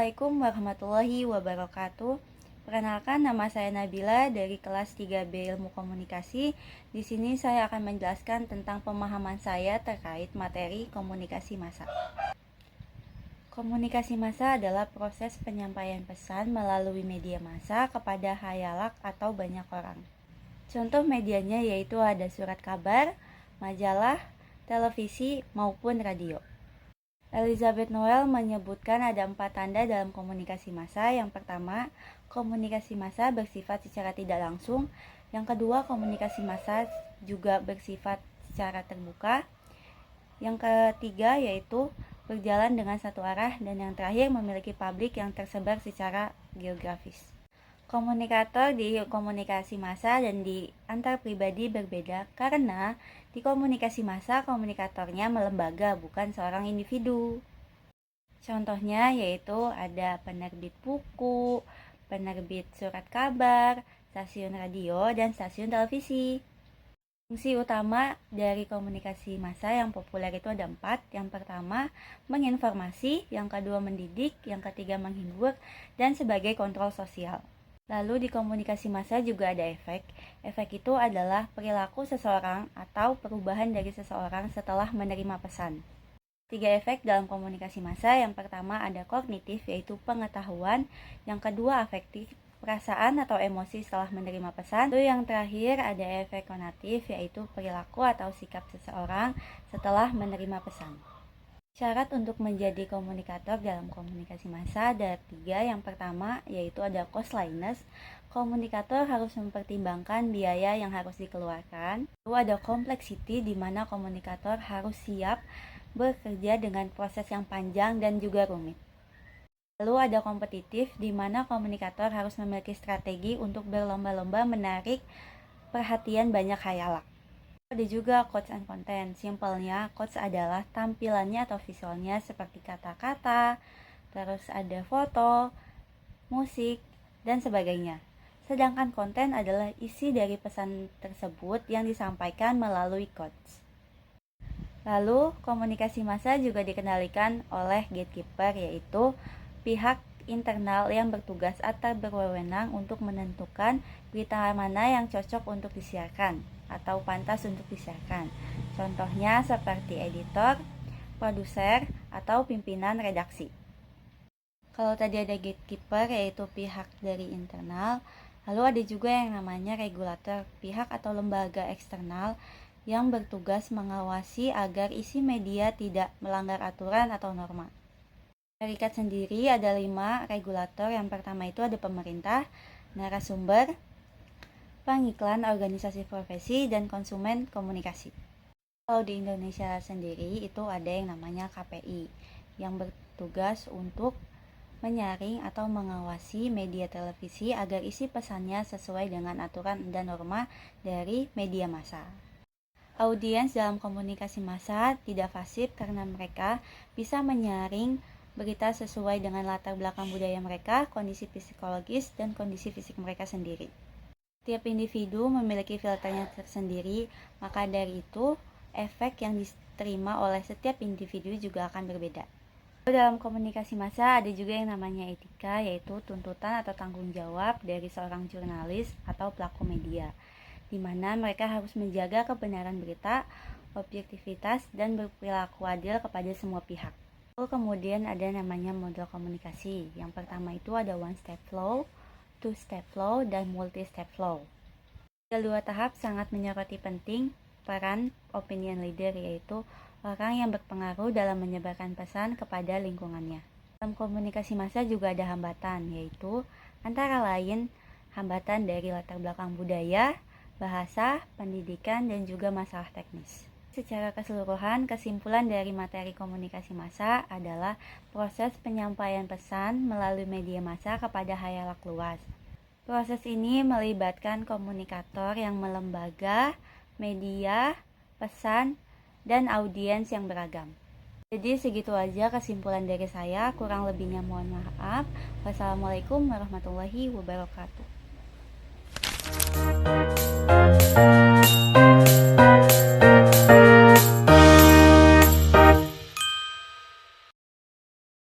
Assalamualaikum warahmatullahi wabarakatuh. Perkenalkan, nama saya Nabila dari kelas 3B Ilmu Komunikasi. Di sini saya akan menjelaskan tentang pemahaman saya terkait materi komunikasi massa. Komunikasi massa adalah proses penyampaian pesan melalui media massa kepada khayalak atau banyak orang. Contoh medianya yaitu ada surat kabar, majalah, televisi, maupun radio. Elizabeth Noel menyebutkan ada 4 tanda dalam komunikasi massa. Yang pertama, komunikasi massa bersifat secara tidak langsung. Yang kedua, komunikasi massa juga bersifat secara terbuka. Yang ketiga yaitu berjalan dengan satu arah. Dan yang terakhir, memiliki publik yang tersebar secara geografis. Komunikator di komunikasi massa dan di antar pribadi berbeda karena di komunikasi massa komunikatornya melembaga, bukan seorang individu. Contohnya yaitu ada penerbit buku, penerbit surat kabar, stasiun radio, dan stasiun televisi. Fungsi utama dari komunikasi massa yang populer itu ada 4. Yang pertama, menginformasi. Yang kedua, mendidik. Yang ketiga, menghibur. Dan sebagai kontrol sosial. Lalu di komunikasi massa juga ada efek. Efek itu adalah perilaku seseorang atau perubahan dari seseorang setelah menerima pesan. 3 efek dalam komunikasi massa. Yang pertama ada kognitif, yaitu pengetahuan. Yang kedua afektif, perasaan atau emosi setelah menerima pesan. Lalu yang terakhir ada efek konatif, yaitu perilaku atau sikap seseorang setelah menerima pesan. Syarat untuk menjadi komunikator dalam komunikasi massa ada 3. Yang pertama yaitu ada costliness. Komunikator harus mempertimbangkan biaya yang harus dikeluarkan. Lalu ada complexity, di mana komunikator harus siap bekerja dengan proses yang panjang dan juga rumit. Lalu ada kompetitif, di mana komunikator harus memiliki strategi untuk berlomba-lomba menarik perhatian banyak khayalak. Ada juga quotes and content. Simpelnya, quotes adalah tampilannya atau visualnya seperti kata-kata, terus ada foto, musik, dan sebagainya. Sedangkan konten adalah isi dari pesan tersebut yang disampaikan melalui quotes. Lalu, komunikasi massa juga dikendalikan oleh gatekeeper, yaitu pihak internal yang bertugas atau berwenang untuk menentukan berita mana yang cocok untuk disiarkan atau pantas untuk disiarkan. Contohnya seperti editor, produser, atau pimpinan redaksi. Kalau tadi ada gatekeeper, yaitu pihak dari internal, lalu ada juga yang namanya regulator, pihak atau lembaga eksternal yang bertugas mengawasi agar isi media tidak melanggar aturan atau norma. Serikat sendiri ada 5 regulator. Yang pertama itu ada pemerintah, narasumber, pengiklan, organisasi profesi, dan konsumen komunikasi. Kalau di Indonesia sendiri itu ada yang namanya KPI yang bertugas untuk menyaring atau mengawasi media televisi agar isi pesannya sesuai dengan aturan dan norma dari media massa. Audiens dalam komunikasi massa tidak pasif karena mereka bisa menyaring berita sesuai dengan latar belakang budaya mereka, kondisi psikologis, dan kondisi fisik mereka sendiri. Setiap individu memiliki filternya tersendiri, maka dari itu efek yang diterima oleh setiap individu juga akan berbeda. Dalam komunikasi massa ada juga yang namanya etika, yaitu tuntutan atau tanggung jawab dari seorang jurnalis atau pelaku media, di mana mereka harus menjaga kebenaran berita, objektivitas, dan berperilaku adil kepada semua pihak. Kemudian ada namanya model komunikasi. Yang pertama itu ada one step flow, two step flow, dan multi step flow. Kedua tahap sangat menyoroti penting peran opinion leader, yaitu orang yang berpengaruh dalam menyebarkan pesan kepada lingkungannya. Dalam komunikasi massa juga ada hambatan, yaitu antara lain hambatan dari latar belakang budaya, bahasa, pendidikan, dan juga masalah teknis. Secara keseluruhan, kesimpulan dari materi komunikasi massa adalah proses penyampaian pesan melalui media massa kepada khayalak luas. Proses ini melibatkan komunikator yang melembaga, media, pesan, dan audiens yang beragam. Jadi segitu aja kesimpulan dari saya, kurang lebihnya mohon maaf. Wassalamualaikum warahmatullahi wabarakatuh.